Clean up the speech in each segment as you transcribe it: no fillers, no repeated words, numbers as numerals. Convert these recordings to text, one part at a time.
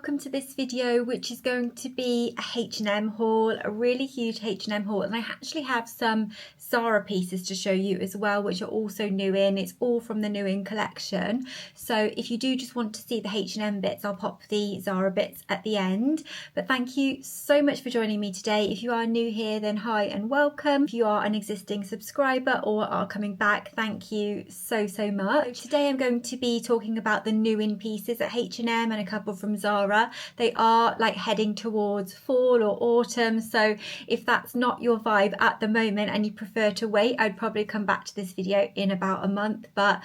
welcome to this video, which is going to be a H&M haul, a really huge H&M haul, and I actually have some Zara pieces to show you as well, which are also new in. It's all from the new in collection, so if you do just want to see the H&M bits, I'll pop the Zara bits at the end. But thank you so much for joining me today. If you are new here, then hi and welcome. If you are an existing subscriber or are coming back, thank you so much. Today I'm going to be talking about the new in pieces at H&M and a couple from Zara. They are like heading towards fall or autumn, so if that's not your vibe at the moment and you prefer to wait, I'd probably come back to this video in about a month. But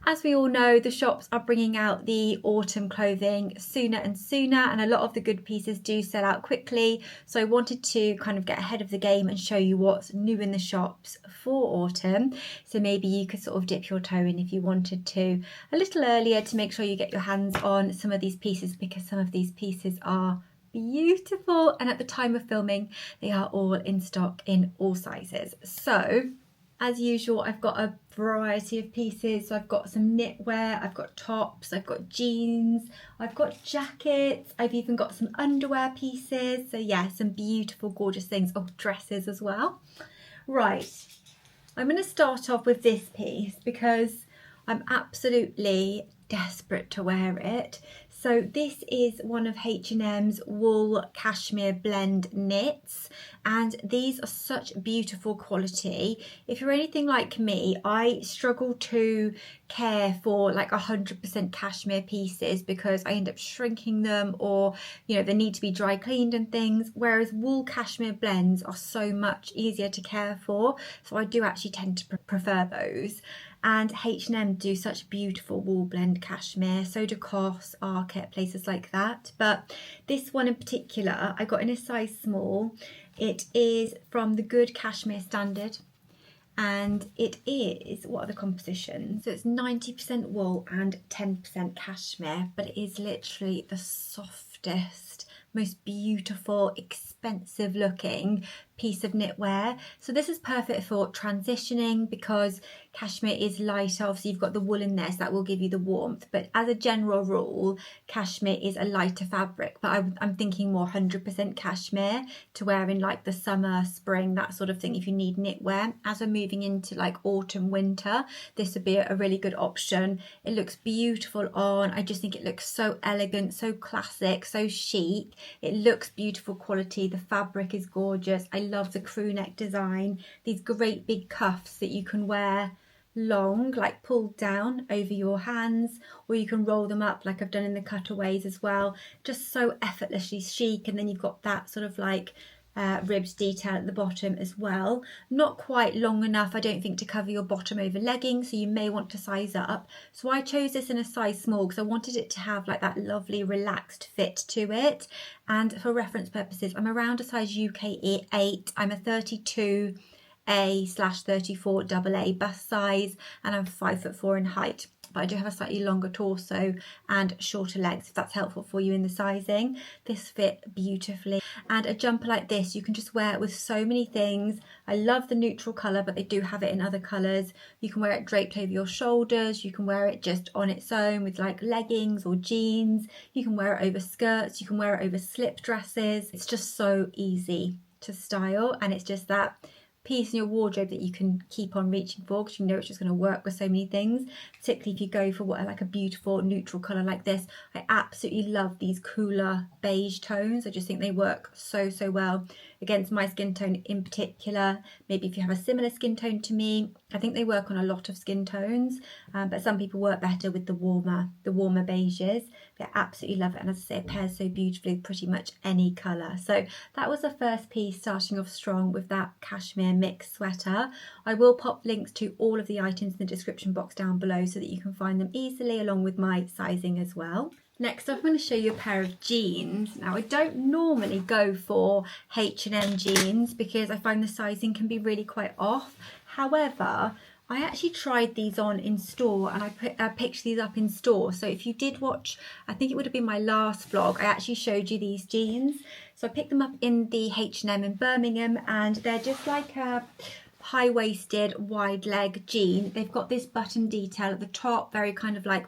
as we all know, the shops are bringing out the autumn clothing sooner and sooner, and a lot of the good pieces do sell out quickly, so I wanted to kind of get ahead of the game and show you what's new in the shops for autumn, so maybe you could sort of dip your toe in if you wanted to a little earlier to make sure you get your hands on some of these pieces, because some of these pieces are beautiful, and at the time of filming they are all in stock in all sizes. So as usual, I've got a variety of pieces. So I've got some knitwear, I've got tops, I've got jeans, I've got jackets, I've even got some underwear pieces. So yeah, some beautiful, gorgeous things. Oh, dresses as well. Right, I'm going to start off with this piece because I'm absolutely desperate to wear it. So this is one of H&M's wool cashmere blend knits, and these are such beautiful quality. If you're anything like me, I struggle to care for like 100% cashmere pieces because I end up shrinking them, or you know, they need to be dry cleaned and things, whereas wool cashmere blends are so much easier to care for, so I do actually tend to prefer those. And H&M do such beautiful wool blend cashmere, so do COS, Arket, places like that. But this one in particular, I got in a size small. It is from the Good Cashmere Standard, and it is, what are the compositions? So it's 90% wool and 10% cashmere, but it is literally the softest, most beautiful, expensive looking piece of knitwear. So this is perfect for transitioning because cashmere is lighter. Obviously you've got the wool in there, so that will give you the warmth, but as a general rule, cashmere is a lighter fabric. But I'm thinking more 100% cashmere to wear in like the summer, spring, that sort of thing, if you need knitwear. As we're moving into like autumn, winter, this would be a really good option. It looks beautiful on. I just think it looks so elegant, so classic, so chic. It looks beautiful quality. The fabric is gorgeous. I love the crew neck design. These great big cuffs that you can wear long, like pulled down over your hands, or you can roll them up like I've done in the cutaways as well. Just so effortlessly chic. And then you've got that sort of like ribbed detail at the bottom as well. Not quite long enough, I don't think, to cover your bottom over leggings, so you may want to size up. So I chose this in a size small because I wanted it to have like that lovely relaxed fit to it. And for reference purposes, I'm around a size UK 8. I'm a 32A/34 AA bust size, and I'm 5'4" in height. But I do have a slightly longer torso and shorter legs, if that's helpful for you in the sizing. This fit beautifully. And a jumper like this, you can just wear it with so many things. I love the neutral colour, but they do have it in other colours. You can wear it draped over your shoulders. You can wear it just on its own with like leggings or jeans. You can wear it over skirts. You can wear it over slip dresses. It's just so easy to style, and it's just that piece in your wardrobe that you can keep on reaching for because you know it's just going to work with so many things, particularly if you go for what like a beautiful neutral colour like this. I absolutely love these cooler beige tones. I just think they work so well against my skin tone in particular. Maybe if you have a similar skin tone to me, I think they work on a lot of skin tones, but some people work better with the warmer beiges. But I absolutely love it, and as I say, it pairs so beautifully with pretty much any colour. So that was the first piece, starting off strong with that cashmere mix sweater. I will pop links to all of the items in the description box down below so that you can find them easily, along with my sizing as well. Next up, I'm going to show you a pair of jeans. Now, I don't normally go for H&M jeans because I find the sizing can be really quite off. However, I actually tried these on in store, and I picked these up in store. So if you did watch, I think it would have been my last vlog, I actually showed you these jeans. So I picked them up in the H&M in Birmingham, and they're just like a high-waisted wide leg jean. They've got this button detail at the top, very kind of like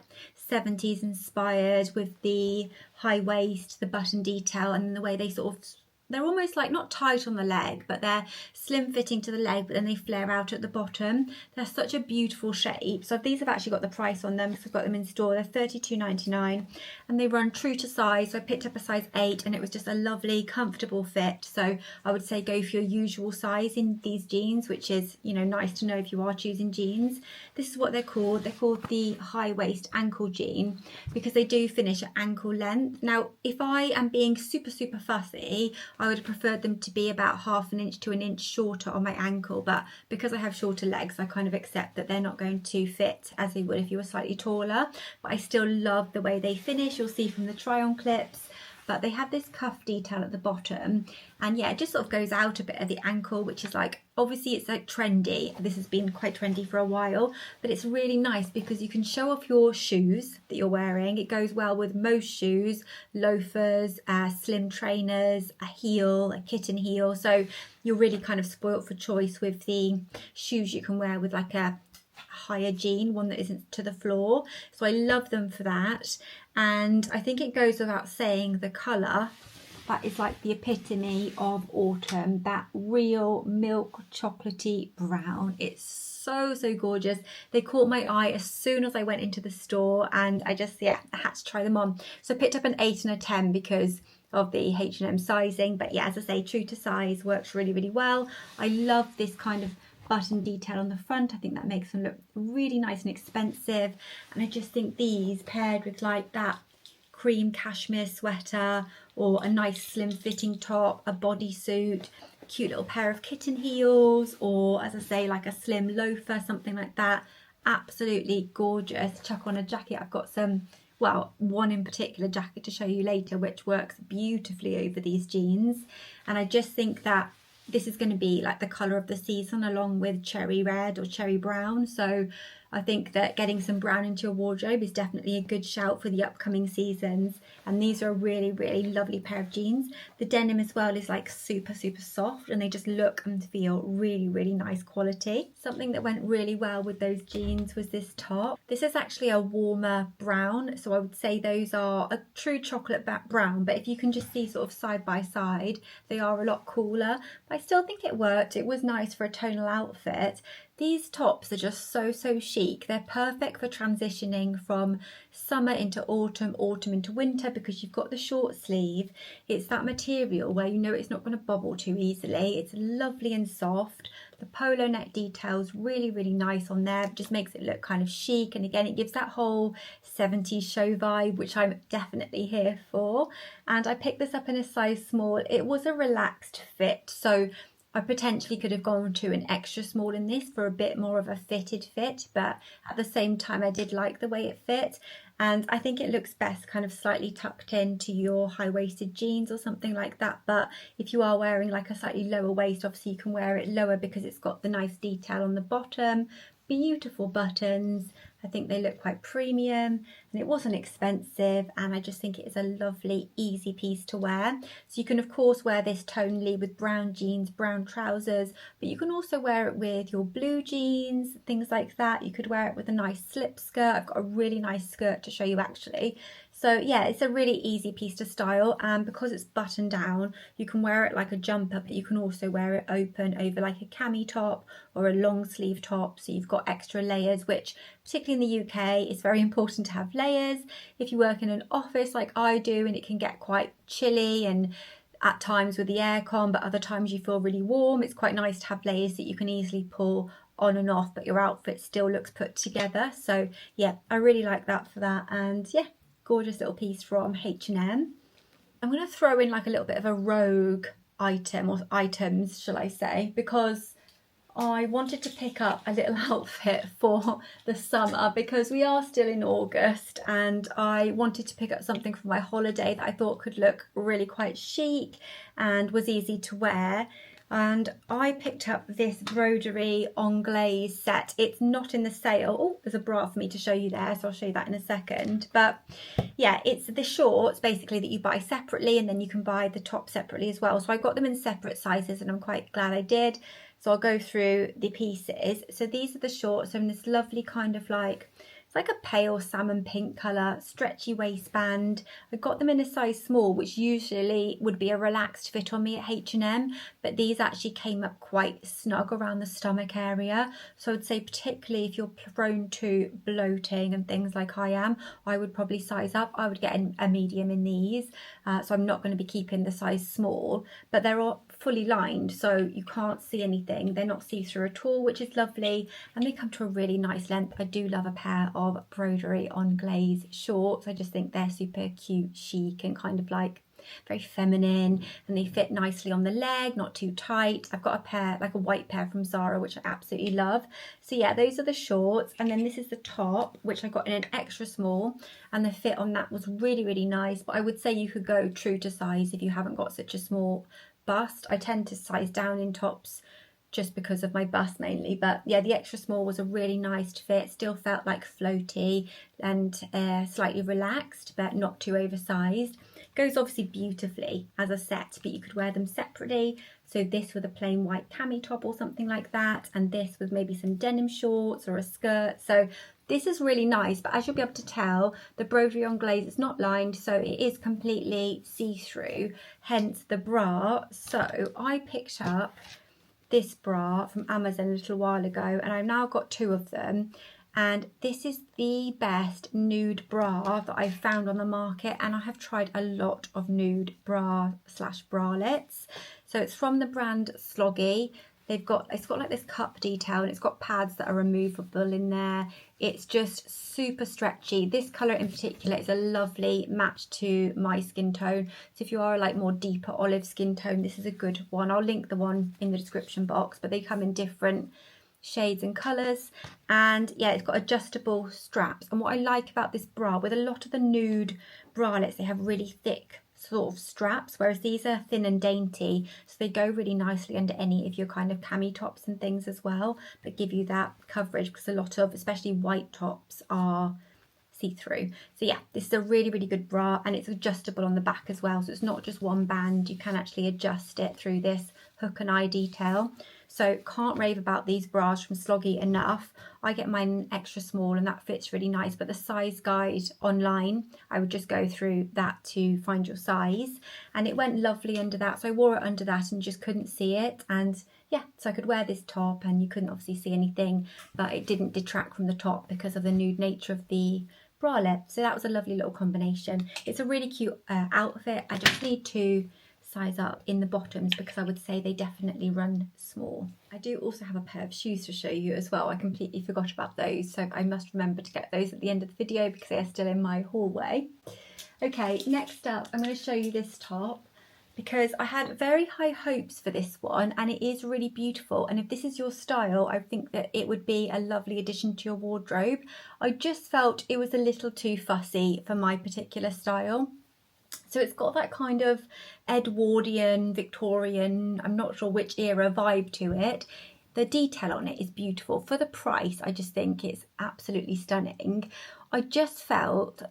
70s inspired, with the high waist, the button detail, and the way they sort of, they're almost like not tight on the leg, but they're slim fitting to the leg, but then they flare out at the bottom. They're such a beautiful shape. So these have actually got the price on them because I've got them in store. They're £32.99 and they run true to size. So I picked up a size 8 and it was just a lovely, comfortable fit. So I would say go for your usual size in these jeans, which is, you know, nice to know if you are choosing jeans. This is what they're called. They're called the high waist ankle jean because they do finish at ankle length. Now, if I am being super fussy, I would have preferred them to be about ½ an inch to an inch shorter on my ankle, but because I have shorter legs, I kind of accept that they're not going to fit as they would if you were slightly taller. But I still love the way they finish. You'll see from the try-on clips. But they have this cuff detail at the bottom, and yeah, it just sort of goes out a bit at the ankle, which is like, obviously it's like trendy. This has been quite trendy for a while, but it's really nice because you can show off your shoes that you're wearing. It goes well with most shoes, loafers, slim trainers, a heel, a kitten heel. So you're really kind of spoilt for choice with the shoes you can wear with like a higher jean, one that isn't to the floor. So I love them for that. And I think it goes without saying, the colour, that is like the epitome of autumn, that real milk chocolatey brown. It's so gorgeous. They caught my eye as soon as I went into the store, and I just, yeah, I had to try them on. So I picked up an 8 and a 10 because of the H&M sizing. But yeah, as I say, true to size, works really well. I love this kind of button detail on the front. I think that makes them look really nice and expensive, and I just think these paired with like that cream cashmere sweater or a nice slim fitting top, a bodysuit, a cute little pair of kitten heels, or as I say, like a slim loafer, something like that, absolutely gorgeous. Chuck on a jacket. I've got some, well, one in particular jacket to show you later, which works beautifully over these jeans. And I just think that this is going to be like the colour of the season, along with cherry red or cherry brown. So I think that getting some brown into your wardrobe is definitely a good shout for the upcoming seasons. And these are a really lovely pair of jeans. The denim as well is like super soft, and they just look and feel really nice quality. Something that went really well with those jeans was this top. This is actually a warmer brown, so I would say those are a true chocolate brown, but if you can just see sort of side by side, they are a lot cooler. But I still think it worked. It was nice for a tonal outfit. These tops are just so chic. They're perfect for transitioning from summer into autumn, autumn into winter, because you've got the short sleeve. It's that material where you know it's not going to bubble too easily. It's lovely and soft. The polo neck detail's really nice on there. It just makes it look kind of chic, and again, it gives that whole 70s show vibe, which I'm definitely here for. And I picked this up in a size small. It was a relaxed fit, so I potentially could have gone to an extra small in this for a bit more of a fitted fit, but at the same time I did like the way it fit, and I think it looks best kind of slightly tucked into your high-waisted jeans or something like that. But if you are wearing like a slightly lower waist, obviously you can wear it lower because it's got the nice detail on the bottom, beautiful buttons. I think they look quite premium, and it wasn't expensive, and I just think it is a lovely, easy piece to wear. So you can of course wear this tonally with brown jeans, brown trousers, but you can also wear it with your blue jeans, things like that. You could wear it with a nice slip skirt. I've got a really nice skirt to show you actually. So yeah, it's a really easy piece to style, and because it's buttoned down, you can wear it like a jumper, but you can also wear it open over like a cami top or a long sleeve top, so you've got extra layers, which particularly in the UK, it's very important to have layers. If you work in an office like I do, and it can get quite chilly and at times with the aircon, but other times you feel really warm, it's quite nice to have layers that you can easily pull on and off, but your outfit still looks put together. So yeah, I really like that for that. And yeah, gorgeous little piece from H&M. I'm going to throw in like a little bit of a rogue item, or items shall I say, because I wanted to pick up a little outfit for the summer because we are still in August, and I wanted to pick up something for my holiday that I thought could look really quite chic and was easy to wear. And I picked up this broderie anglaise set. It's not in the sale. Oh, there's a bra for me to show you there, so I'll show you that in a second. But yeah, it's the shorts basically that you buy separately, and then you can buy the top separately as well. So I got them in separate sizes, and I'm quite glad I did. So I'll go through the pieces. So these are the shorts, so in this lovely kind of like, it's like a pale salmon pink colour, stretchy waistband. I got them in a size small, which usually would be a relaxed fit on me at H&M, but these actually came up quite snug around the stomach area. So I'd say particularly if you're prone to bloating and things like I am, I would probably size up. I would get a medium in these. So I'm not going to be keeping the size small, but they're all fully lined, so you can't see anything. They're not see-through at all, which is lovely, and they come to a really nice length. I do love a pair of broderie on glaze shorts. I just think they're super cute, chic, and kind of like very feminine, and they fit nicely on the leg, not too tight. I've got a pair, like a white pair from Zara, which I absolutely love. So yeah, those are the shorts, and then this is the top, which I got in an extra small, and the fit on that was really, really nice. But I would say you could go true to size if you haven't got such a small bust. I tend to size down in tops just because of my bust mainly, but yeah, the extra small was a really nice fit. Still felt like floaty and slightly relaxed, but not too oversized. Goes obviously beautifully as a set, but you could wear them separately. So this with a plain white cami top or something like that, and this with maybe some denim shorts or a skirt. So this is really nice, but as you'll be able to tell, the broderie on glaze is not lined, so it is completely see-through, hence the bra. So I picked up this bra from Amazon a little while ago, and I've now got 2 of them, and this is the best nude bra that I've found on the market, and I have tried a lot of nude bra slash bralettes. So it's from the brand Sloggy. It's got like this cup detail, and it's got pads that are removable in there. It's just super stretchy. This colour in particular is a lovely match to my skin tone. So if you are like more deeper olive skin tone, this is a good one. I'll link the one in the description box, but they come in different shades and colours. And yeah, it's got adjustable straps. And what I like about this bra, with a lot of the nude bralettes, they have really thick sort of straps, whereas these are thin and dainty, so they go really nicely under any of your kind of cami tops and things as well, but give you that coverage, because a lot of especially white tops are see-through. So yeah, this is a really, really good bra, and it's adjustable on the back as well, so it's not just one band. You can actually adjust it through this hook and eye detail. So can't rave about these bras from Sloggy enough. I get mine extra small, and that fits really nice, but the size guide online, I would just go through that to find your size, and it went lovely under that. So I wore it under that and just couldn't see it, and yeah, so I could wear this top and you couldn't obviously see anything, but it didn't detract from the top because of the nude nature of the bralette. So that was a lovely little combination. It's a really cute outfit. I just need to size up in the bottoms because I would say they definitely run small. I do also have a pair of shoes to show you as well. I completely forgot about those, so I must remember to get those at the end of the video because they are still in my hallway. Okay, next up I'm going to show you this top, because I had very high hopes for this one, and it is really beautiful, and if this is your style, I think that it would be a lovely addition to your wardrobe. I just felt it was a little too fussy for my particular style. So it's got that kind of Edwardian, Victorian, I'm not sure which era vibe to it. The detail on it is beautiful. For the price, I just think it's absolutely stunning. I just felt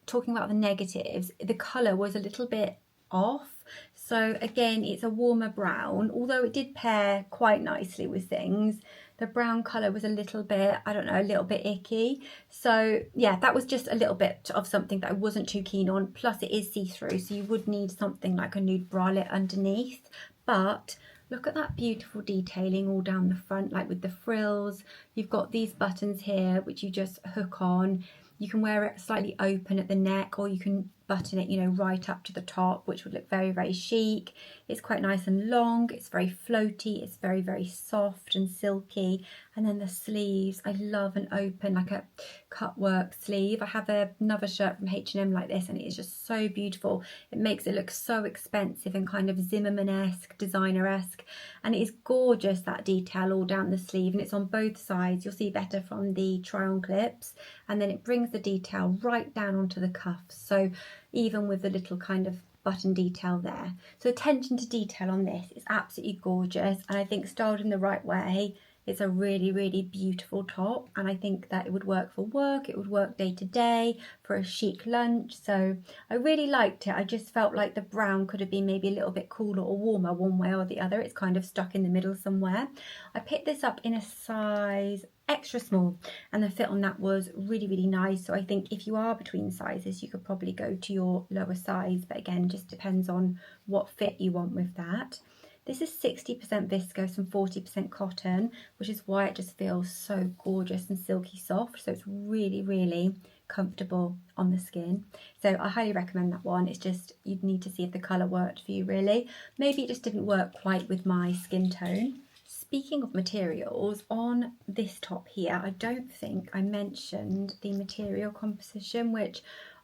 talking about the negatives, the colour was a little bit off. So again, it's a warmer brown, although it did pair quite nicely with things. The brown colour was a little bit, I don't know, a little bit icky. So yeah, that was just a little bit of something that I wasn't too keen on. Plus it is see-through, so you would need something like a nude bralette underneath. But look at that beautiful detailing all down the front, like with the frills. You've got these buttons here, which you just hook on. You can wear it slightly open at the neck, or you can button it, you know, right up to the top, which would look very, very chic. It's quite nice and long. It's very floaty. It's very, very soft and silky. And then the sleeves, I love an open, like a cut work sleeve. I have another shirt from H&M like this, and it is just so beautiful. It makes it look so expensive and kind of Zimmerman-esque, designer-esque. And it is gorgeous, that detail all down the sleeve, and it's on both sides. You'll see better from the try-on clips. And then it brings the detail right down onto the cuffs. So even with the little kind of button detail there. So attention to detail on this is absolutely gorgeous, and I think styled in the right way, It's a really, really beautiful top, and I think that it would work for work, it would work day to day, for a chic lunch. So I really liked it. I just felt like the brown could have been maybe a little bit cooler or warmer one way or the other. It's kind of stuck in the middle somewhere. I picked this up in a size extra small, and the fit on that was really, really nice. So I think if you are between sizes, you could probably go to your lower size, but again, just depends on what fit you want with that. This is 60% viscose and 40% cotton, which is why it just feels so gorgeous and silky soft. So it's really, really comfortable on the skin. So I highly recommend that one. It's just, you'd need to see if the colour worked for you really. Maybe it just didn't work quite with my skin tone. Speaking of materials, on this top here, I don't think I mentioned the material composition, which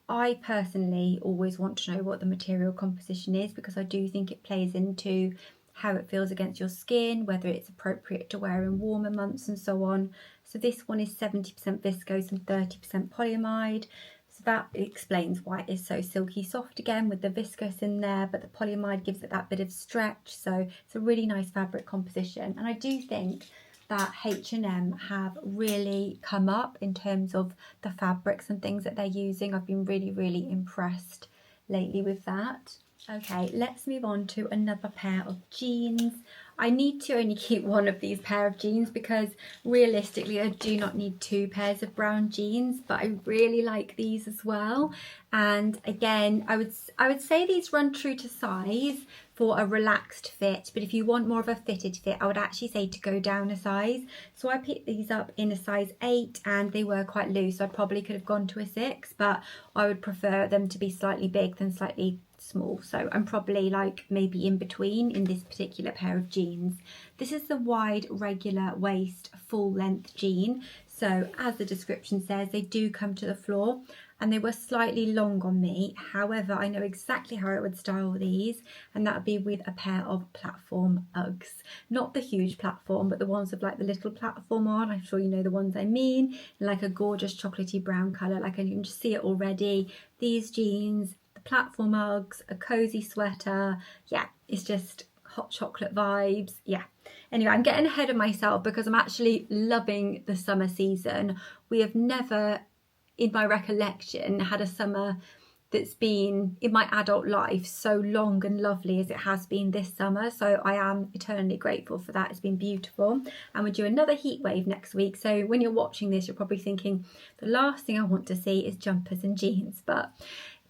I personally always want to know what the material composition is, because I do think it plays into how it feels against your skin, whether it's appropriate to wear in warmer months and so on. So this one is 70% viscose and 30% polyamide. So that explains why it is so silky soft again with the viscose in there, but the polyamide gives it that bit of stretch. So it's a really nice fabric composition. And I do think that H&M have really come up in terms of the fabrics and things that they're using. I've been really, really impressed lately with that. Okay, let's move on to another pair of jeans. I need to only keep one of these pair of jeans because realistically I do not need two pairs of brown jeans, but I really like these as well. And again, I would say these run true to size for a relaxed fit, but if you want more of a fitted fit, I would actually say to go down a size. So I picked these up in a size 8 and they were quite loose. So I probably could have gone to a 6, but I would prefer them to be slightly big than slightly small. So I'm probably like maybe in between in this particular pair of jeans. This is the wide regular waist full length jean. So as the description says, they do come to the floor, and they were slightly long on me. However, I know exactly how I would style these, and that would be with a pair of platform Uggs. Not the huge platform, but the ones with like the little platform on. I'm sure you know the ones I mean, in like a gorgeous chocolatey brown colour. Like I can just see it already. These jeans, the platform Uggs, a cozy sweater. Yeah, it's just hot chocolate vibes. Yeah. Anyway, I'm getting ahead of myself because I'm actually loving the summer season. We have never, in my recollection, had a summer that's been in my adult life so long and lovely as it has been this summer. So I am eternally grateful for that. It's been beautiful. And we're due another heat wave next week. So when you're watching this, you're probably thinking the last thing I want to see is jumpers and jeans, but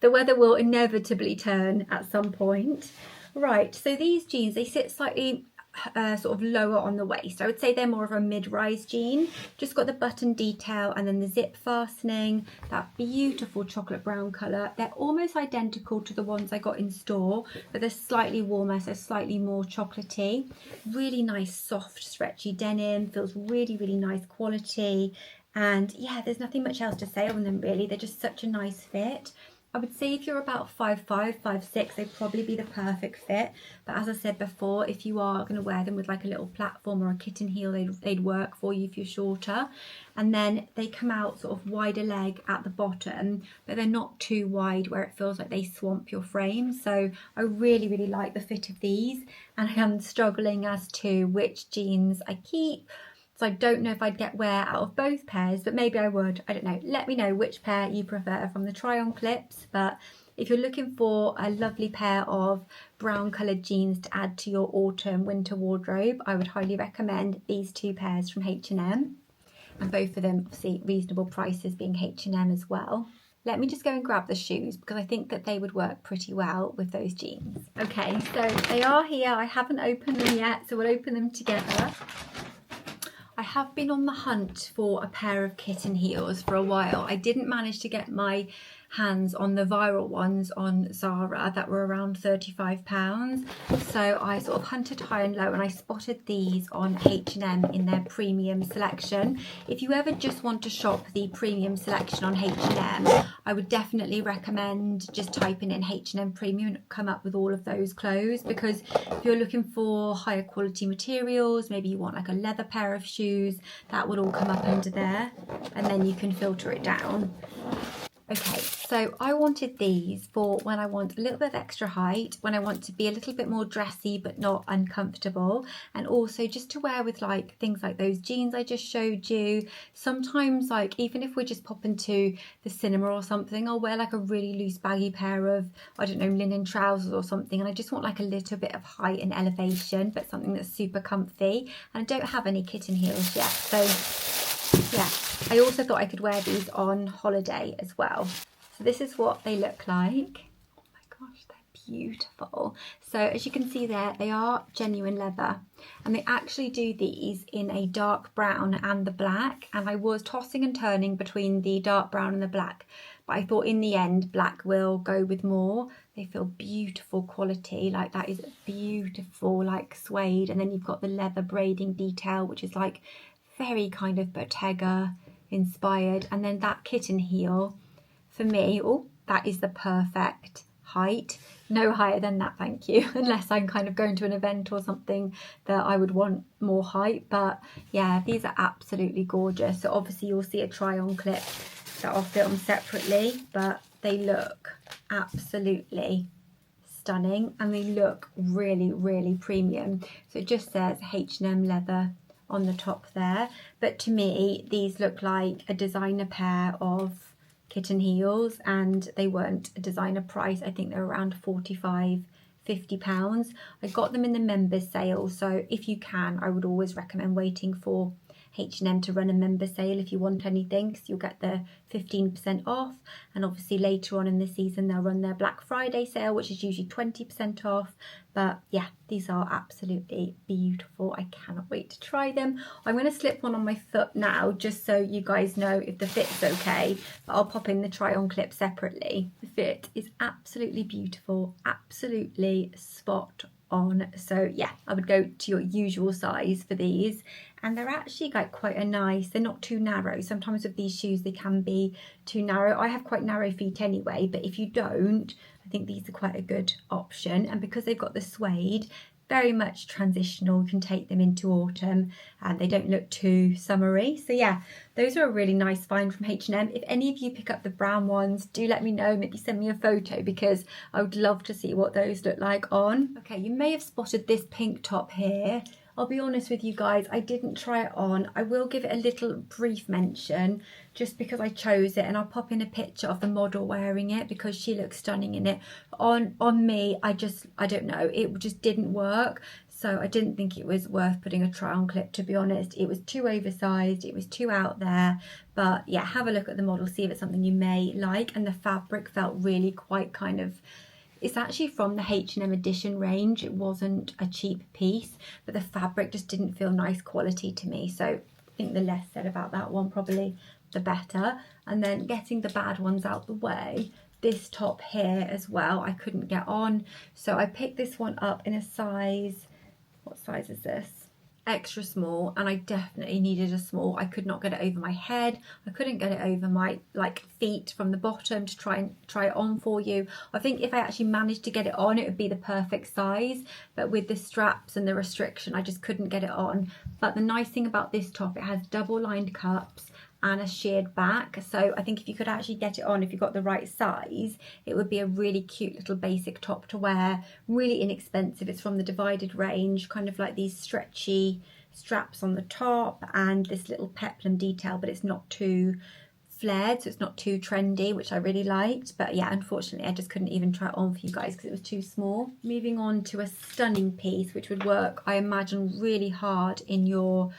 the weather will inevitably turn at some point. Right, so these jeans, they sit slightly sort of lower on the waist. I would say they're more of a mid-rise jean. Just got the button detail and then the zip fastening, that beautiful chocolate brown colour. They're almost identical to the ones I got in store, but they're slightly warmer, so slightly more chocolatey. Really nice, soft, stretchy denim. Feels really, really nice quality. And yeah, there's nothing much else to say on them really. They're just such a nice fit. I would say if you're about 5'5", 5'6", they'd probably be the perfect fit. But as I said before, if you are going to wear them with like a little platform or a kitten heel, they'd work for you if you're shorter. And then they come out sort of wider leg at the bottom, but they're not too wide where it feels like they swamp your frame. So I really, really like the fit of these. And I am struggling as to which jeans I keep. So I don't know if I'd get wear out of both pairs, but maybe I would. I don't know. Let me know which pair you prefer from the try-on clips. But if you're looking for a lovely pair of brown coloured jeans to add to your autumn winter wardrobe, I would highly recommend these two pairs from H&M. And both of them, obviously, reasonable prices, being H&M as well. Let me just go and grab the shoes because I think that they would work pretty well with those jeans. Okay, so they are here. I haven't opened them yet, so we'll open them together. I have been on the hunt for a pair of kitten heels for a while. I didn't manage to get my hands on the viral ones on Zara that were around £35. So I sort of hunted high and low and I spotted these on H&M in their premium selection. If you ever just want to shop the premium selection on H&M, I would definitely recommend just typing in H&M premium and come up with all of those clothes, because if you're looking for higher quality materials, maybe you want like a leather pair of shoes, that would all come up under there and then you can filter it down. Okay, so I wanted these for when I want a little bit of extra height, when I want to be a little bit more dressy but not uncomfortable, and also just to wear with like things like those jeans I just showed you. Sometimes, like, even if we're just popping to the cinema or something, I'll wear like a really loose baggy pair of, I don't know, linen trousers or something, and I just want like a little bit of height and elevation, but something that's super comfy. And I don't have any kitten heels yet, so yeah, I also thought I could wear these on holiday as well. So this is what they look like. Oh my gosh, they're beautiful. So as you can see there, they are genuine leather, and they actually do these in a dark brown and the black. And I was tossing and turning between the dark brown and the black, but I thought in the end black will go with more. They feel beautiful quality, like that is beautiful, like suede, and then you've got the leather braiding detail, which is like very kind of Bottega inspired. And then that kitten heel for me, oh, that is the perfect height. No higher than that, thank you, unless I'm kind of going to an event or something that I would want more height. But yeah, these are absolutely gorgeous. So obviously you'll see a try on clip that I'll film separately, but they look absolutely stunning and they look really, really premium. So it just says H&M leather on the top there, but to me these look like a designer pair of kitten heels, and they weren't a designer price. I think they're around £45–50. I got them in the members sale, so if you can, I would always recommend waiting for H&M to run a member sale if you want anything, because you'll get the 15% off. And obviously later on in the season they'll run their Black Friday sale, which is usually 20% off. But yeah, these are absolutely beautiful. I cannot wait to try them. I'm going to slip one on my foot now just so you guys know if the fit's okay, but I'll pop in the try on clip separately. The fit is absolutely beautiful, absolutely spot on. So yeah, I would go to your usual size for these, and they're actually like quite a nice, they're not too narrow. Sometimes with these shoes they can be too narrow. I have quite narrow feet anyway, but if you don't, I think these are quite a good option. And because they've got the suede, very much transitional, you can take them into autumn and they don't look too summery. So yeah, those are a really nice find from H&M. If any of you pick up the brown ones, do let me know, maybe send me a photo, because I would love to see what those look like on. Okay, you may have spotted this pink top here. I'll be honest with you guys, I didn't try it on. I will give it a little brief mention just because I chose it, and I'll pop in a picture of the model wearing it because she looks stunning in it. On me, I don't know, it just didn't work. So I didn't think it was worth putting a try on clip, to be honest. It was too oversized, it was too out there. But yeah, have a look at the model, see if it's something you may like. And the fabric felt really quite kind of, it's actually from the H&M edition range. It wasn't a cheap piece, but the fabric just didn't feel nice quality to me. So I think the less said about that one, probably the better. And then getting the bad ones out the way, this top here as well, I couldn't get on. So I picked this one up in a size, what size is this? Extra small, and I definitely needed a small. I could not get it over my head. I couldn't get it over my feet from the bottom to try it on for you. I think if I actually managed to get it on, it would be the perfect size, but with the straps and the restriction, I just couldn't get it on. But the nice thing about this top, it has double lined cups and a sheared back. So I think if you could actually get it on, if you got the right size, it would be a really cute little basic top to wear, really inexpensive. It's from the Divided range, kind of like these stretchy straps on the top and this little peplum detail, but it's not too flared, so it's not too trendy, which I really liked. But yeah, unfortunately I just couldn't even try it on for you guys because it was too small. Moving on to a stunning piece which would work, I imagine, really hard in your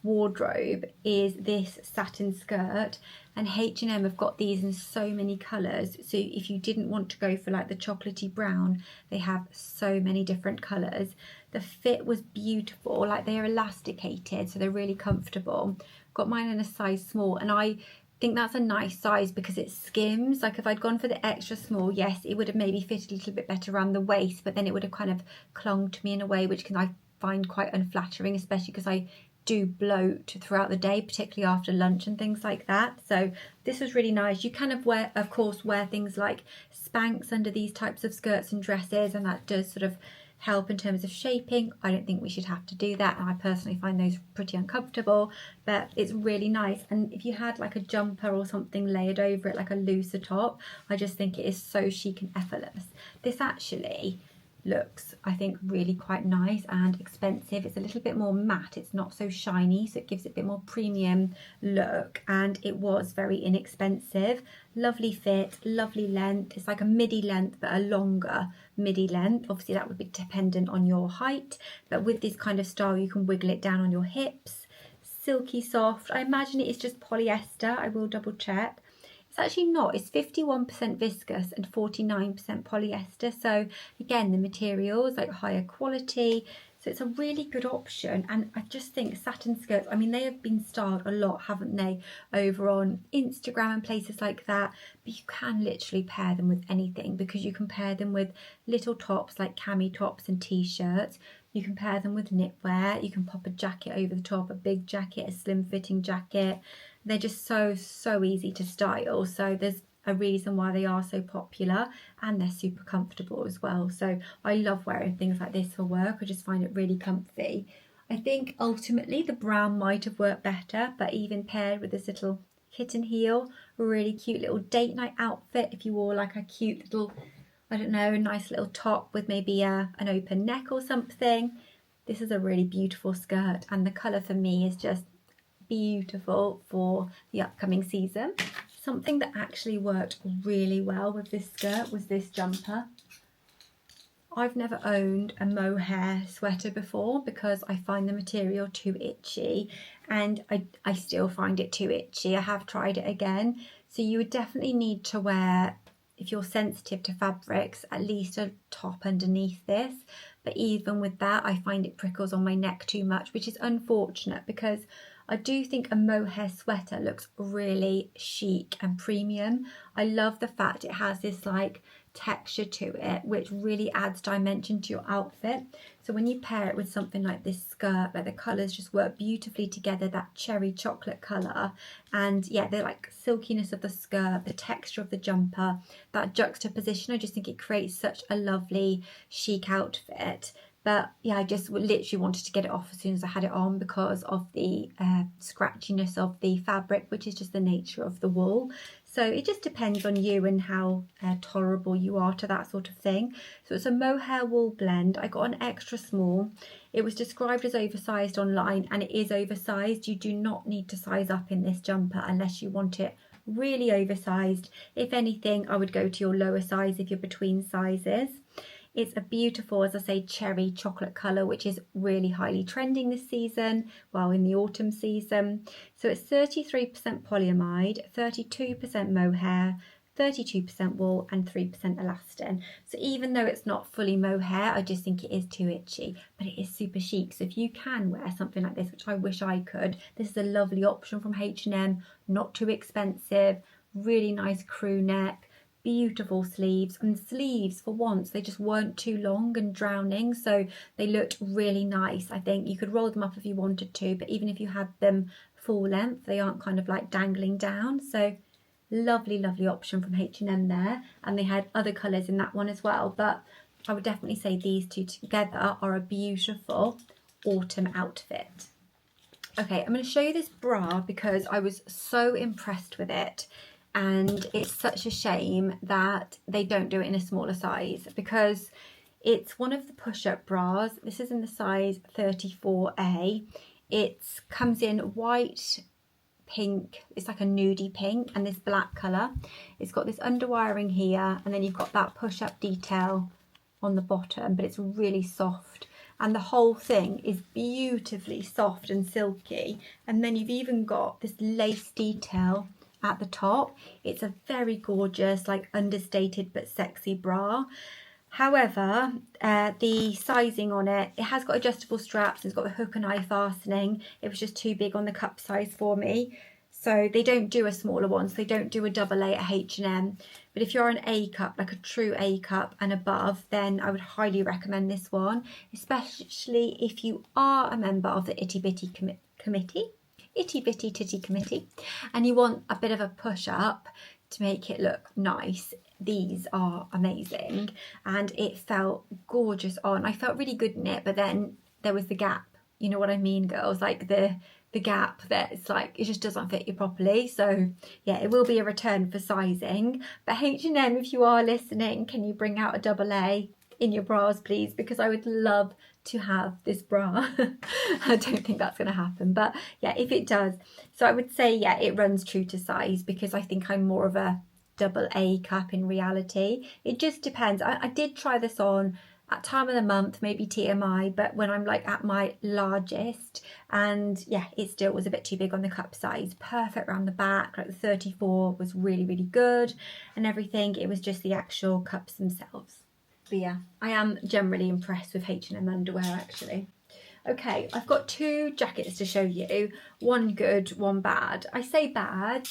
wardrobe, is this satin skirt. And H&M have got these in so many colours, so if you didn't want to go for like the chocolatey brown, they have so many different colours. The fit was beautiful, like they are elasticated, so they're really comfortable. Got mine in a size small, and I think that's a nice size because it skims. Like if I'd gone for the extra small, yes, it would have maybe fitted a little bit better around the waist, but then it would have kind of clung to me in a way which I find quite unflattering, especially because I do bloat throughout the day, particularly after lunch and things like that. So this was really nice. You kind of of course wear things like Spanx under these types of skirts and dresses, and that does sort of help in terms of shaping. I don't think we should have to do that, and I personally find those pretty uncomfortable, but it's really nice. And if you had like a jumper or something layered over it, like a looser top, I just think it is so chic and effortless. This actually looks, I think, really quite nice and expensive. It's a little bit more matte, it's not so shiny, so it gives it a bit more premium look, and it was very inexpensive. Lovely fit, lovely length. It's like a midi length, but a longer midi length. Obviously that would be dependent on your height, but with this kind of style you can wiggle it down on your hips. Silky soft. I imagine it is just polyester. I will double check. It's actually not, it's 51% viscose and 49% polyester. So again, the materials like higher quality. So it's a really good option. And I just think satin skirts, I mean, they have been styled a lot, haven't they, over on Instagram and places like that. But you can literally pair them with anything, because you can pair them with little tops like cami tops and t-shirts. You can pair them with knitwear. You can pop a jacket over the top, a big jacket, a slim fitting jacket. They're just so easy to style. So there's a reason why they are so popular, and they're super comfortable as well. So I love wearing things like this for work. I just find it really comfy. I think ultimately the brown might have worked better, but even paired with this little kitten heel, a really cute little date night outfit, if you wore like a cute little, I don't know, a nice little top with maybe an open neck or something. This is a really beautiful skirt, and the colour for me is just beautiful for the upcoming season. Something that actually worked really well with this skirt was this jumper. I've never owned a mohair sweater before because I find the material too itchy, and I still find it too itchy. I have tried it again. So you would definitely need to wear, if you're sensitive to fabrics, at least a top underneath this. But even with that, I find it prickles on my neck too much, which is unfortunate, because I do think a mohair sweater looks really chic and premium. I love the fact it has this like texture to it, which really adds dimension to your outfit. So when you pair it with something like this skirt, like the colours just work beautifully together, that cherry chocolate colour, and yeah, the like silkiness of the skirt, the texture of the jumper, that juxtaposition, I just think it creates such a lovely chic outfit. But yeah, I just literally wanted to get it off as soon as I had it on because of the scratchiness of the fabric, which is just the nature of the wool. So it just depends on you and how tolerable you are to that sort of thing. So it's a mohair wool blend. I got an extra small. It was described as oversized online, and it is oversized. You do not need to size up in this jumper unless you want it really oversized. If anything, I would go to your lower size if you're between sizes. It's a beautiful, as I say, cherry chocolate colour, which is really highly trending this season, well, in the autumn season. So it's 33% polyamide, 32% mohair, 32% wool and 3% elastin. So even though it's not fully mohair, I just think it is too itchy, but it is super chic. So if you can wear something like this, which I wish I could, this is a lovely option from H&M, not too expensive, really nice crew neck, beautiful sleeves, and sleeves for once they just weren't too long and drowning, so they looked really nice. I think you could roll them up if you wanted to, but even if you had them full length, they aren't kind of like dangling down. So lovely option from H&M there, and they had other colours in that one as well, but I would definitely say these two together are a beautiful autumn outfit. Okay, I'm going to show you this bra because I was so impressed with it. And it's such a shame that they don't do it in a smaller size, because it's one of the push-up bras. This is in the size 34A. It comes in white, pink, it's like a nudie pink, and this black colour. It's got this underwiring here, and then you've got that push-up detail on the bottom, but it's really soft. And the whole thing is beautifully soft and silky. And then you've even got this lace detail at the top. It's a very gorgeous, like understated but sexy bra. However, the sizing on it, it has got adjustable straps, it's got the hook and eye fastening. It was just too big on the cup size for me. So they don't do a smaller one, so they don't do a double A at H&M. But if you're an A cup, like a true A cup and above, then I would highly recommend this one, especially if you are a member of the Itty Bitty Committee, Itty Bitty Titty Committee, and you want a bit of a push up to make it look nice. these are amazing, and it felt gorgeous on. I felt really good in it, but then there was the gap. You know what I mean, girls? Like the gap that it's like it just doesn't fit you properly. So yeah, it will be a return for sizing. But H&M, if you are listening, can you bring out a double A in your bras, please? Because I would love to have this bra. I don't think that's going to happen, but yeah, if it does. So I would say, yeah, it runs true to size, because I think I'm more of a double A cup in reality. It just depends. I did try this on at time of the month, maybe TMI, but when I'm like at my largest, and yeah, it still was a bit too big on the cup size. Perfect around the back, like the 34 was really, really good and everything. It was just the actual cups themselves. But yeah, I am generally impressed with H&M underwear actually. Okay, I've got 2 jackets to show you, one good, one bad. I say bad,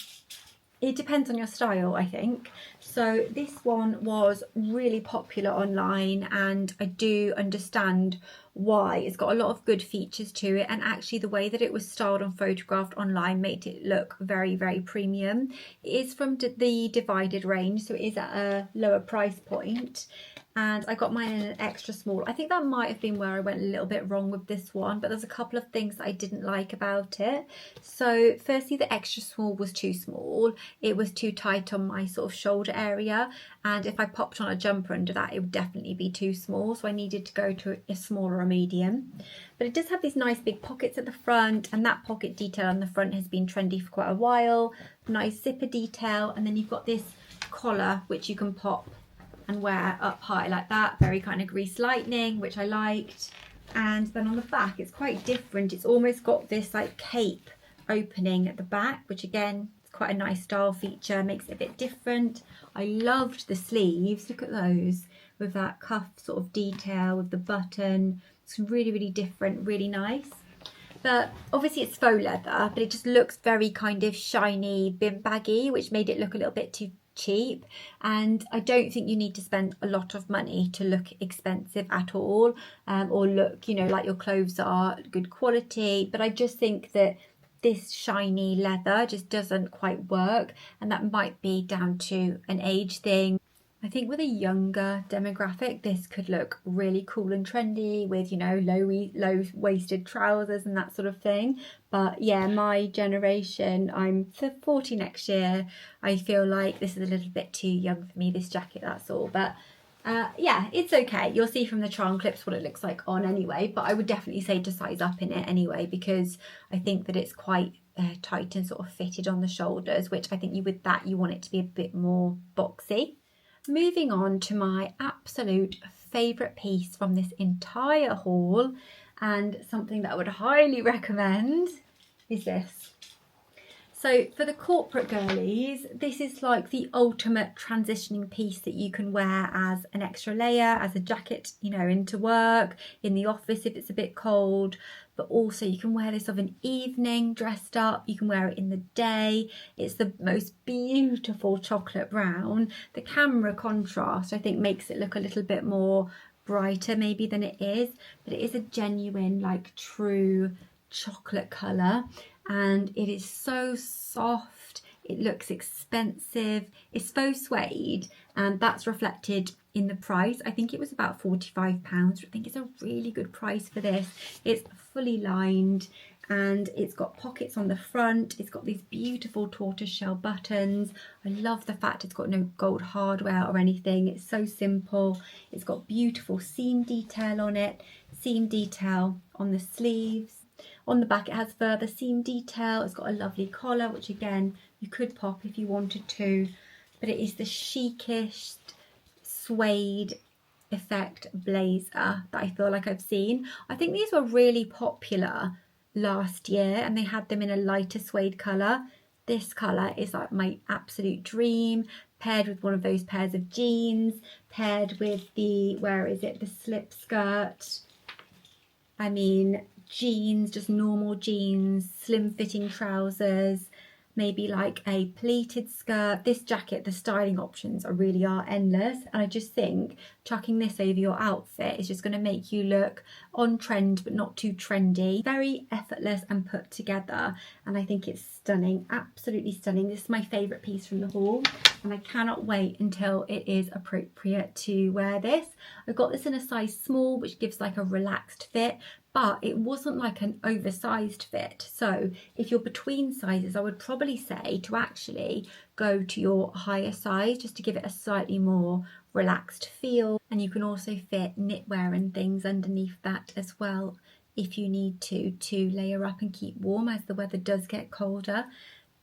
it depends on your style, I think. So this one was really popular online, and I do understand why. It's got a lot of good features to it, and actually the way that it was styled and photographed online made it look very, very premium. It is from the Divided range, so it is at a lower price point. And I got mine in an extra small. I think that might have been where I went a little bit wrong with this one, but there's a couple of things that I didn't like about it. So firstly, the extra small was too small. It was too tight on my sort of shoulder area, and if I popped on a jumper under that, it would definitely be too small, so I needed to go to a small or a medium. But it does have these nice big pockets at the front, and that pocket detail on the front has been trendy for quite a while. Nice zipper detail, and then you've got this collar which you can pop and wear up high like that, very kind of grease lightning, which I liked. And then on the back, it's quite different. It's almost got this like cape opening at the back, which again, it's quite a nice style feature, makes it a bit different. I loved the sleeves, look at those, with that cuff sort of detail with the button. It's really, really different, really nice. But obviously it's faux leather, but it just looks very kind of shiny, bin baggy, which made it look a little bit too cheap. And I don't think you need to spend a lot of money to look expensive at all, or look, you know, like your clothes are good quality. But I just think that this shiny leather just doesn't quite work, and that might be down to an age thing. I think with a younger demographic, this could look really cool and trendy with, you know, low-waisted trousers and that sort of thing. But yeah, my generation, I'm 40 next year. I feel like this is a little bit too young for me, this jacket, that's all. But yeah, it's okay. You'll see from the try-on clips what it looks like on anyway. But I would definitely say to size up in it anyway, because I think that it's quite tight and sort of fitted on the shoulders, which I think with that, you want it to be a bit more boxy. Moving on to my absolute favourite piece from this entire haul, and something that I would highly recommend, is this. So for the corporate girlies, this is like the ultimate transitioning piece that you can wear as an extra layer, as a jacket, you know, into work, in the office if it's a bit cold. But also you can wear this of an evening dressed up, you can wear it in the day. It's the most beautiful chocolate brown. The camera contrast, I think, makes it look a little bit more brighter maybe than it is, but it is a genuine, like, true chocolate colour, and it is so soft. It looks expensive. It's faux suede, and that's reflected in the price. I think it was about £45. I think it's a really good price for this. It's fully lined, and it's got pockets on the front. It's got these beautiful tortoiseshell buttons. I love the fact it's got no gold hardware or anything. It's so simple. It's got beautiful seam detail on it, seam detail on the sleeves. On the back it has further seam detail. It's got a lovely collar, which again you could pop if you wanted to, but it is the chicest suede effect blazer that I feel like I've seen. I think these were really popular last year, and they had them in a lighter suede colour. This colour is like my absolute dream, paired with one of those pairs of jeans, paired with the, where is it, the slip skirt. I mean, jeans, just normal jeans, slim fitting trousers, maybe like a pleated skirt. This jacket, the styling options really are endless, and I just think chucking this over your outfit is just going to make you look on trend but not too trendy. Very effortless and put together, and I think it's stunning, absolutely stunning. This is my favourite piece from the haul, and I cannot wait until it is appropriate to wear this. I got this in a size small, which gives like a relaxed fit, but it wasn't like an oversized fit. So if you're between sizes, I would probably say to actually go to your higher size just to give it a slightly more relaxed feel. And you can also fit knitwear and things underneath that as well if you need to layer up and keep warm as the weather does get colder.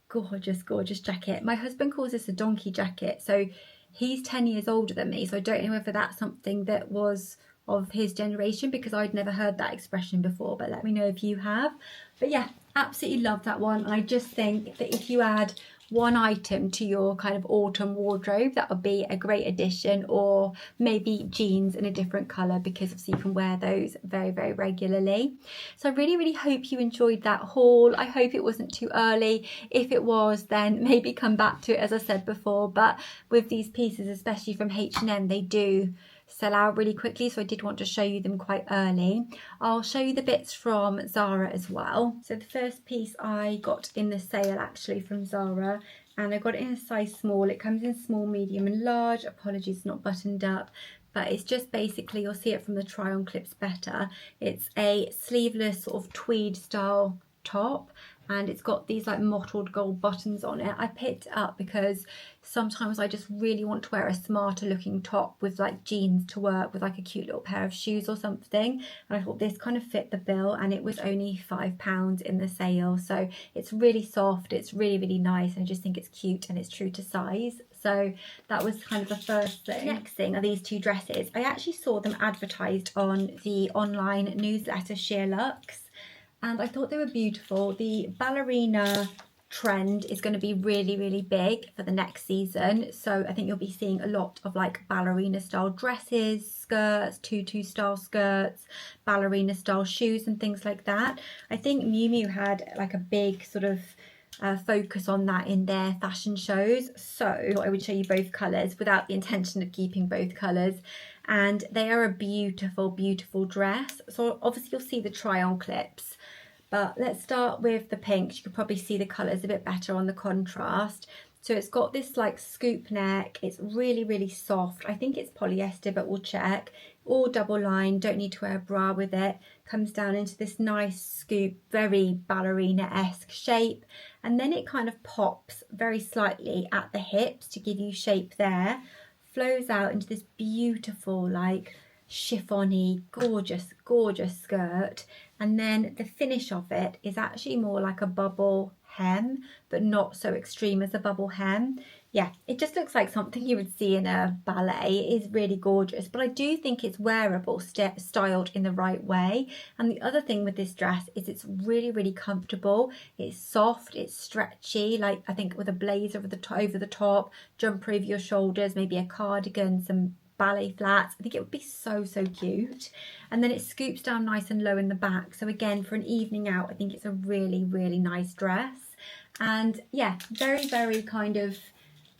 Gorgeous, gorgeous jacket. My husband calls this a donkey jacket. So he's 10 years older than me, so I don't know whether that's something that was of his generation, because I'd never heard that expression before, but let me know if you have. But yeah, absolutely love that one. And I just think that if you add one item to your kind of autumn wardrobe, that would be a great addition, or maybe jeans in a different colour, because obviously you can wear those very, very regularly. So I really, really hope you enjoyed that haul. I hope it wasn't too early. If it was, then maybe come back to it, as I said before. But with these pieces, especially from H&M, they do sell out really quickly, so I did want to show you them quite early. I'll show you the bits from Zara as well. So the first piece I got in the sale actually from Zara, and I got it in a size small. It comes in small, medium and large. Apologies, not buttoned up, but it's just basically, you'll see it from the try on clips better. It's a sleeveless sort of tweed style top, and it's got these like mottled gold buttons on it. I picked it up because sometimes I just really want to wear a smarter looking top with like jeans to work with, like a cute little pair of shoes or something, and I thought this kind of fit the bill, and it was only £5 in the sale. So it's really soft, it's really, really nice, and I just think it's cute and it's true to size. So that was kind of the first thing. Next thing are these two dresses. I actually saw them advertised on the online newsletter Sheer Luxe, and I thought they were beautiful. The ballerina trend is going to be really, really big for the next season. So I think you'll be seeing a lot of like ballerina style dresses, skirts, tutu style skirts, ballerina style shoes and things like that. I think Miu had like a big sort of focus on that in their fashion shows. So I would show you both colours without the intention of keeping both colours. And they are a beautiful, beautiful dress. So obviously you'll see the try on clips. But let's start with the pinks. You could probably see the colours a bit better on the contrast. So it's got this like scoop neck. It's really, really soft. I think it's polyester, but we'll check. All double line, don't need to wear a bra with it. Comes down into this nice scoop, very ballerina-esque shape. And then it kind of pops very slightly at the hips to give you shape there. Flows out into this beautiful like chiffony, gorgeous, gorgeous skirt. And then the finish of it is actually more like a bubble hem, but not so extreme as a bubble hem. Yeah, it just looks like something you would see in a ballet. It is really gorgeous, but I do think it's wearable, styled in the right way. And the other thing with this dress is it's really, really comfortable. It's soft, it's stretchy, like I think with a blazer over the top, jumper over your shoulders, maybe a cardigan, some ballet flats. I think it would be so, so cute. And then it scoops down nice and low in the back. So again, for an evening out, I think it's a really, really nice dress. And yeah, very, very kind of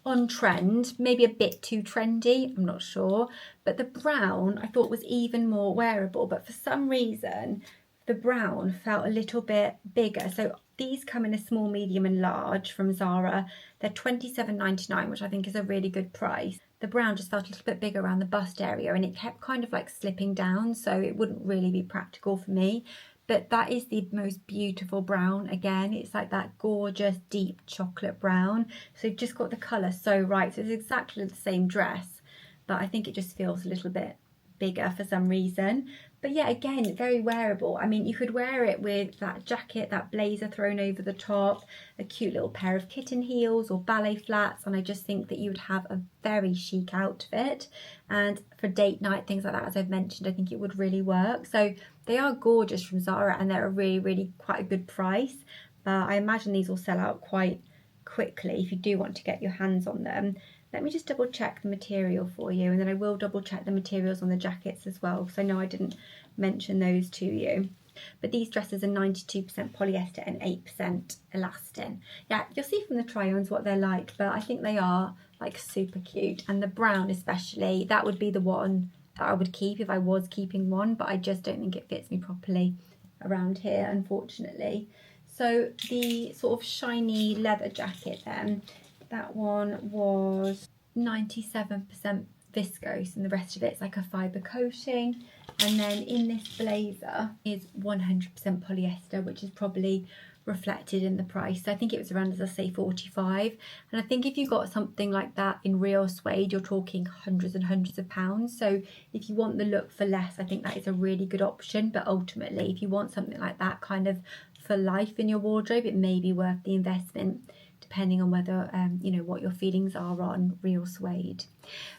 on trend, maybe a bit too trendy, I'm not sure. But the brown I thought was even more wearable, but for some reason the brown felt a little bit bigger. So these come in a small, medium and large from Zara. They're £27.99, which I think is a really good price. The brown just felt a little bit bigger around the bust area, and it kept kind of like slipping down, so it wouldn't really be practical for me. But that is the most beautiful brown. Again, it's like that gorgeous deep chocolate brown. So you've just got the colour so right. So it's exactly the same dress, but I think it just feels a little bit bigger for some reason. But yeah, again, very wearable. I mean, you could wear it with that jacket, that blazer thrown over the top, a cute little pair of kitten heels or ballet flats, and I just think that you would have a very chic outfit. And for date night, things like that, as I've mentioned, I think it would really work. So they are gorgeous from Zara, and they're a really, really quite a good price. But I imagine these will sell out quite quickly if you do want to get your hands on them. Let me just double check the material for you, and then I will double check the materials on the jackets as well, because I know I didn't mention those to you. But these dresses are 92% polyester and 8% elastin. Yeah, you'll see from the try-ons what they're like, but I think they are like super cute. And the brown especially, that would be the one that I would keep if I was keeping one, but I just don't think it fits me properly around here, unfortunately. So the sort of shiny leather jacket then, that one was 97% viscose and the rest of it's like a fibre coating. And then in this blazer is 100% polyester, which is probably reflected in the price. So I think it was around, as I say, 45. And I think if you got something like that in real suede, you're talking hundreds and hundreds of pounds. So if you want the look for less, I think that is a really good option. But ultimately, if you want something like that kind of for life in your wardrobe, it may be worth the investment, depending on whether you know, what your feelings are on real suede.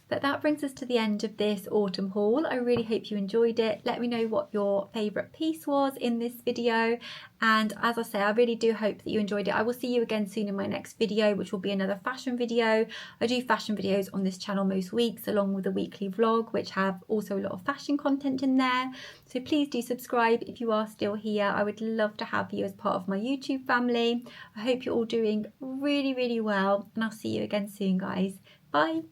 But that brings us to the end of this autumn haul. I really hope you enjoyed it. Let me know what your favourite piece was in this video. And as I say, I really do hope that you enjoyed it. I will see you again soon in my next video, which will be another fashion video. I do fashion videos on this channel most weeks, along with a weekly vlog, which have also a lot of fashion content in there. So please do subscribe if you are still here. I would love to have you as part of my YouTube family. I hope you're all doing really, really well. And I'll see you again soon, guys. Bye.